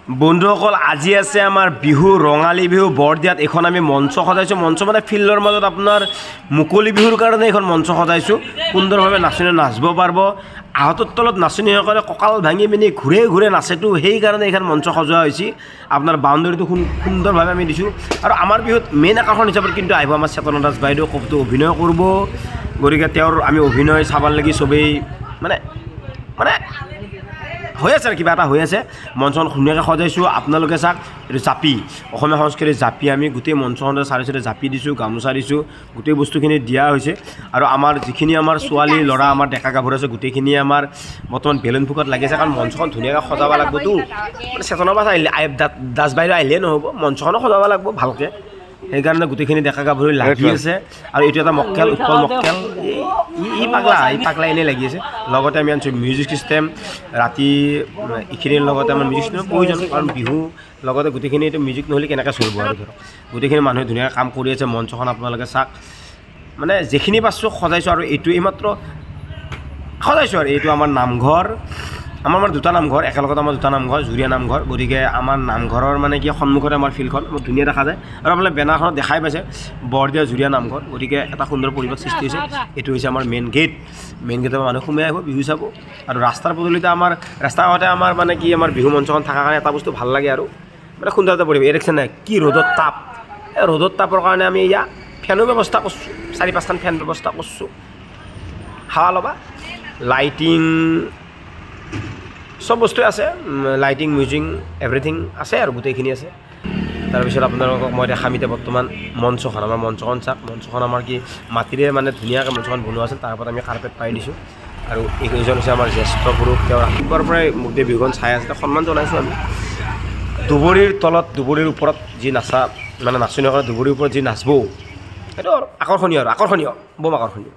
বন্ধুসকল আজি আছে আমাৰ বিহু ৰঙালী বিহু বৰদিয়াত এখন আমি মঞ্চ সজাইছোঁ মঞ্চ মানে ফিল্ডৰ মাজত আপোনাৰ মুকলি বিহুৰ কাৰণে এখন মঞ্চ সজাইছোঁ সুন্দৰভাৱে নাচনী নাচিব পাৰিব আহতৰ তলত নাচনীসকলে কঁকাল ভাঙি পিনি ঘূৰে ঘূৰে নাচেতো সেইকাৰণে এইখন মঞ্চ সজোৱা হৈছে আপোনাৰ বাউণ্ডাৰীটো সুন্দৰভাৱে আমি দিছোঁ আৰু আমাৰ বিহুত মেইন আকৰ্ষণ হিচাপত কিন্তু আহিব আমাৰ চেতনা দাস বাইদেউ কবটো অভিনয় কৰিব গতিকে তেওঁৰ আমি অভিনয় চাবাৰ লাগি চবেই মানে হৈ আছে আৰু কিবা এটা হৈ আছে মঞ্চখন ধুনীয়াকৈ সজাইছোঁ আপোনালোকে চাওক এইটো জাপি অসমীয়া সংস্কৃতিৰ জাপি আমি গোটেই মঞ্চখনতে চাৰি চাৰি জাপি দিছোঁ গামোচা দিছোঁ গোটেই বস্তুখিনি দিয়া হৈছে আৰু আমাৰ যিখিনি আমাৰ ছোৱালী ল'ৰা আমাৰ ডেকা গাভৰু আছে গোটেইখিনি আমাৰ বৰ্তমান বেলুন ফুকত লাগি আছে কাৰণ মঞ্চখন ধুনীয়াকৈ সজাব লাগিবতো মানে চেতনা দাস আহিলে দাস বাইদেউ আহিলেই নহ'ব মঞ্চখনো সজাব লাগিব ভালকৈ সেইকাৰণে গোটেইখিনি ডেকা গাভৰু লাগি আছে আৰু এইটো এটা মক্কেল উৎপল মক্কেল ই পাগলা এনেই লাগি আছে লগতে আমি আনিছোঁ মিউজিক ছিষ্টেম ৰাতি এইখিনিৰ লগতে আমাৰ মিউজিক ছিষ্টেমৰ প্ৰয়োজন কাৰণ বিহু লগতে গোটেইখিনি এইটো মিউজিক নহ'লে কেনেকৈ চলিব আৰু ধৰক গোটেইখিনি মানুহে ধুনীয়াকৈ কাম কৰি আছে মঞ্চখন আপোনালোকে চাওক মানে যিখিনি পাইছোঁ সজাইছোঁ আৰু এইটো এইমাত্ৰ সজাইছোঁ আৰু এইটো আমাৰ নামঘৰ আমাৰ দুটা নামঘৰ একেলগতে আমাৰ দুটা নামঘৰ জুৰীয়া নামঘৰ গতিকে আমাৰ নামঘৰৰ মানে কি সন্মুখতে আমাৰ ফিল্ডখন বহুত ধুনীয়া দেখা যায় আৰু আপোনালোকে বেনাৰখনত দেখাই পাইছে বৰদিয়া জুৰীয়া নামঘৰ গতিকে এটা সুন্দৰ পৰিৱেশ সৃষ্টি হৈছে এইটো হৈছে আমাৰ মেইন গেটৰ মানুহ সোমাই আহিব বিহু চাব আৰু ৰাস্তাৰ পদূলিতে আমাৰ ৰাস্তাৰ আগতে আমাৰ মানে কি আমাৰ বিহু মঞ্চখন থকাৰ কাৰণে এটা বস্তু ভাল লাগে আৰু মানে সুন্দৰ এটা পৰিৱেশ এই দেখিছে নাই কি ৰ'দৰ তাপ এই ৰ'দৰ তাপৰ কাৰণে আমি ইয়াত ফেনৰ ব্যৱস্থা কৰিছোঁ 4-5খন ফেন ব্যৱস্থা কৰিছোঁ হাৱা ল'বা লাইটিং চব বস্তুৱে আছে লাইটিং মিউজিক এভৰিথিং আছে আৰু গোটেইখিনি আছে তাৰপিছত আপোনালোকক মই দেখাম এতিয়া বৰ্তমান মঞ্চখন আমাৰ মঞ্চখন চাওক মঞ্চখন আমাৰ কি মাটিৰে মানে ধুনীয়াকৈ মঞ্চখন বনোৱা আছিল তাৰ ওপৰত আমি কাৰ্পেট পাৰি দিছোঁ আৰু এইজন হৈছে আমাৰ জ্যেষ্ঠ পুৰুষ তেওঁ ৰাতিপুৱাৰ পৰাই গোটেই বিহুখন চাই আছে সন্মান জনাইছোঁ আমি দুবৰীৰ তলত দুবৰীৰ ওপৰত যি নাচা মানে নাচনীসকলে দুবৰীৰ ওপৰত যি নাচব সেইটো আকৰ্ষণীয় বৰ আকৰ্ষণীয়